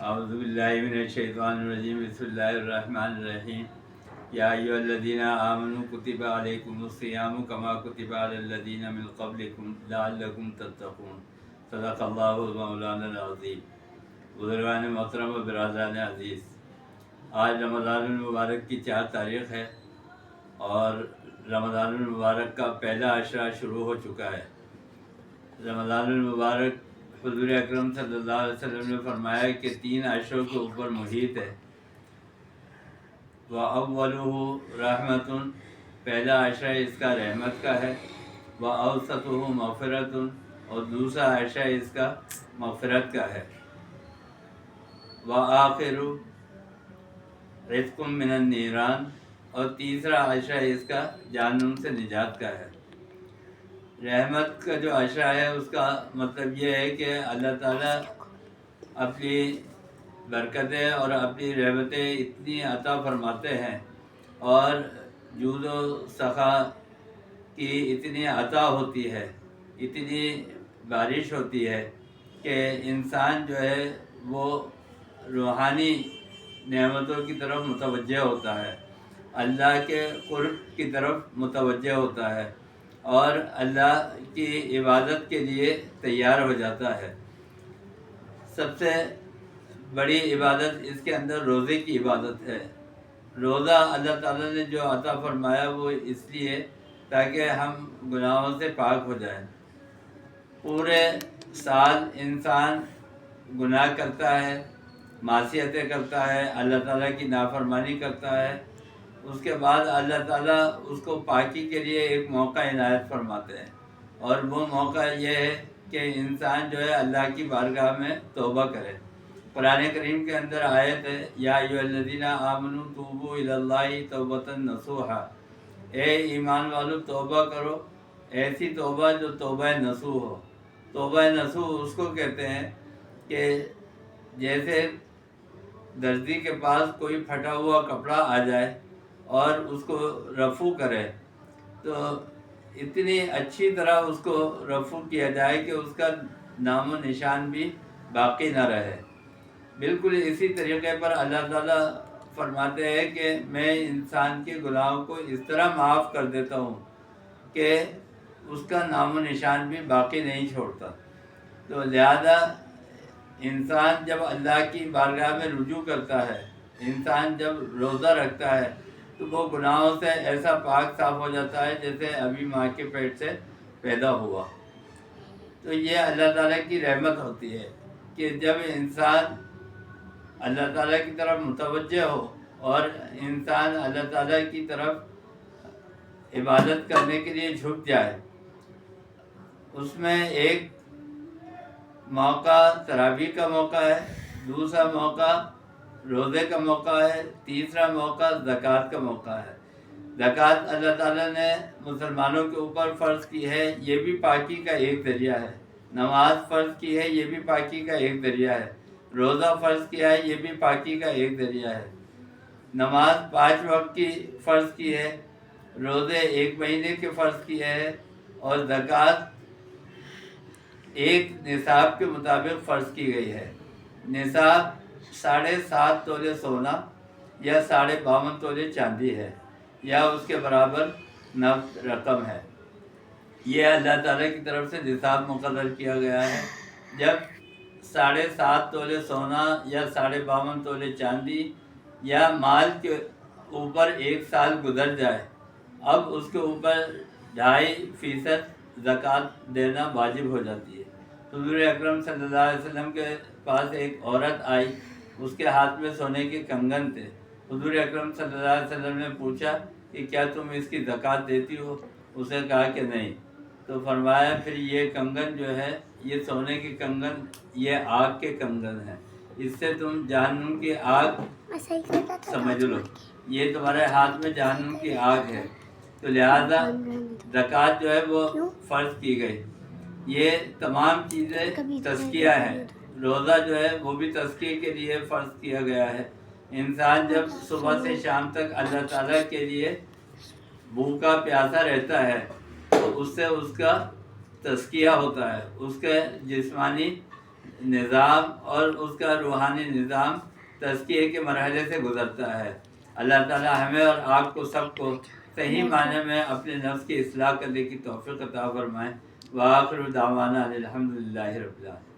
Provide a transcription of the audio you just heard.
اعوذ باللہ من الشیطان الرجیم بسم اللہ الرحمن الرحیم یا ایھا الذین آمنوا کتب علیکم الصیام کما کتب علی الذین من قبلکم لعلکم تتقون صدق اللہ مولانا العظیم۔ بزرگان محترم و برادران عزیز، آج رمضان المبارک کی 4 تاریخ ہے اور رمضان المبارک کا پہلا عشرہ شروع ہو چکا ہے۔ رمضان المبارک حضور اکرم صلی اللہ علیہ وسلم نے فرمایا کہ 3 عشروں کے اوپر محیط ہے۔ وَأَوَّلُهُ رَحْمَةٌ، پہلا عشرہ اس کا رحمت کا ہے۔ وَأَوْسَطُهُ مغفرۃ، اور دوسرا عشرہ اس کا مغفرت کا ہے۔ وَآخِرُ عِتْقٌ مِّنَ النِّيرَانِ، اور تیسرا عشرہ اس کا جہنم سے نجات کا ہے۔ رحمت کا جو عشرہ ہے اس کا مطلب یہ ہے کہ اللہ تعالیٰ اپنی برکتیں اور اپنی رحمتیں اتنی عطا فرماتے ہیں اور جود و سخا کی اتنی عطا ہوتی ہے، اتنی بارش ہوتی ہے کہ انسان جو ہے وہ روحانی نعمتوں کی طرف متوجہ ہوتا ہے، اللہ کے قرب کی طرف متوجہ ہوتا ہے اور اللہ کی عبادت کے لیے تیار ہو جاتا ہے۔ سب سے بڑی عبادت اس کے اندر روزے کی عبادت ہے۔ روزہ اللہ تعالیٰ نے جو عطا فرمایا وہ اس لیے تاکہ ہم گناہوں سے پاک ہو جائیں۔ پورے سال انسان گناہ کرتا ہے، معصیتیں کرتا ہے، اللہ تعالیٰ کی نافرمانی کرتا ہے، اس کے بعد اللہ تعالیٰ اس کو پاکی کے لیے ایک موقع عنایت فرماتے ہیں، اور وہ موقع یہ ہے کہ انسان جو ہے اللہ کی بارگاہ میں توبہ کرے۔ قرآن کریم کے اندر آیت ہے یا ایھا الذین آمنوا توبوا الی اللہ توبۃ نصوحا، اے ایمان والو توبہ کرو، ایسی توبہ جو توبہ نصوح ہو۔ توبہ نصوح اس کو کہتے ہیں کہ جیسے درزی کے پاس کوئی پھٹا ہوا کپڑا آ جائے اور اس کو رفو کرے تو اتنی اچھی طرح اس کو رفو کیا جائے کہ اس کا نام و نشان بھی باقی نہ رہے۔ بالکل اسی طریقے پر اللہ تعالیٰ فرماتے ہیں کہ میں انسان کے گناہوں کو اس طرح معاف کر دیتا ہوں کہ اس کا نام و نشان بھی باقی نہیں چھوڑتا۔ تو لہذا انسان جب اللہ کی بارگاہ میں رجوع کرتا ہے، انسان جب روزہ رکھتا ہے تو وہ گناہوں سے ایسا پاک صاف ہو جاتا ہے جیسے ابھی ماں کے پیٹ سے پیدا ہوا۔ تو یہ اللہ تعالیٰ کی رحمت ہوتی ہے کہ جب انسان اللہ تعالیٰ کی طرف متوجہ ہو اور انسان اللہ تعالیٰ کی طرف عبادت کرنے کے لیے جھک جائے۔ اس میں ایک موقع تراویح کا موقع ہے، دوسرا موقع روزے کا موقع ہے، تیسرا موقع زکوٰۃ کا موقع ہے۔ زکوٰۃ اللہ تعالیٰ نے مسلمانوں کے اوپر فرض کی ہے، یہ بھی پاکی کا ایک ذریعہ ہے۔ نماز فرض کی ہے، یہ بھی پاکی کا ایک ذریعہ ہے۔ روزہ فرض کیا ہے، یہ بھی پاکی کا ایک ذریعہ ہے۔ نماز 5 وقت کی فرض کی ہے، روزے 1 مہینے کے فرض کیے ہیں، اور زکوٰۃ ایک نصاب کے مطابق فرض کی گئی ہے۔ نصاب 7.5 تولے سونا یا 52.5 تولے چاندی ہے، یا اس کے برابر نقد رقم ہے۔ یہ اللہ تعالیٰ کی طرف سے نصاب مقرر کیا گیا ہے۔ جب 7.5 تولے سونا یا 52.5 تولے چاندی یا مال کے اوپر 1 سال گزر جائے، اب اس کے اوپر 2.5% زکوٰۃ دینا واجب ہو جاتی ہے۔ حضور اکرم صلی اللہ علیہ وسلم کے پاس ایک عورت آئی، اس کے ہاتھ میں سونے کے کنگن تھے۔ حضور اکرم صلی اللہ علیہ وسلم نے پوچھا کہ کیا تم اس کی زکوٰۃ دیتی ہو؟ اس نے کہا کہ نہیں۔ تو فرمایا پھر یہ کنگن جو ہے، یہ سونے کے کنگن، یہ آگ کے کنگن ہیں، اس سے تم جہنم کی آگ سمجھ لو، یہ تمہارے ہاتھ میں جہنم کی آگ ہے۔ تو لہذا زکوٰۃ جو ہے وہ فرض کی گئی۔ یہ تمام چیزیں تزکیہ ہیں۔ روزہ جو ہے وہ بھی تزکیے کے لیے فرض کیا گیا ہے۔ انسان جب صبح سے شام تک اللہ تعالیٰ کے لیے بھوکا پیاسا رہتا ہے تو اس سے اس کا تزکیہ ہوتا ہے، اس کے جسمانی نظام اور اس کا روحانی نظام تزکیے کے مرحلے سے گزرتا ہے۔ اللہ تعالیٰ ہمیں اور آپ کو سب کو صحیح معنی میں اپنے نفس کی اصلاح کرنے کی توفیق عطا فرمائے۔ وآخر دعوانا الحمدللہ رب العالمین۔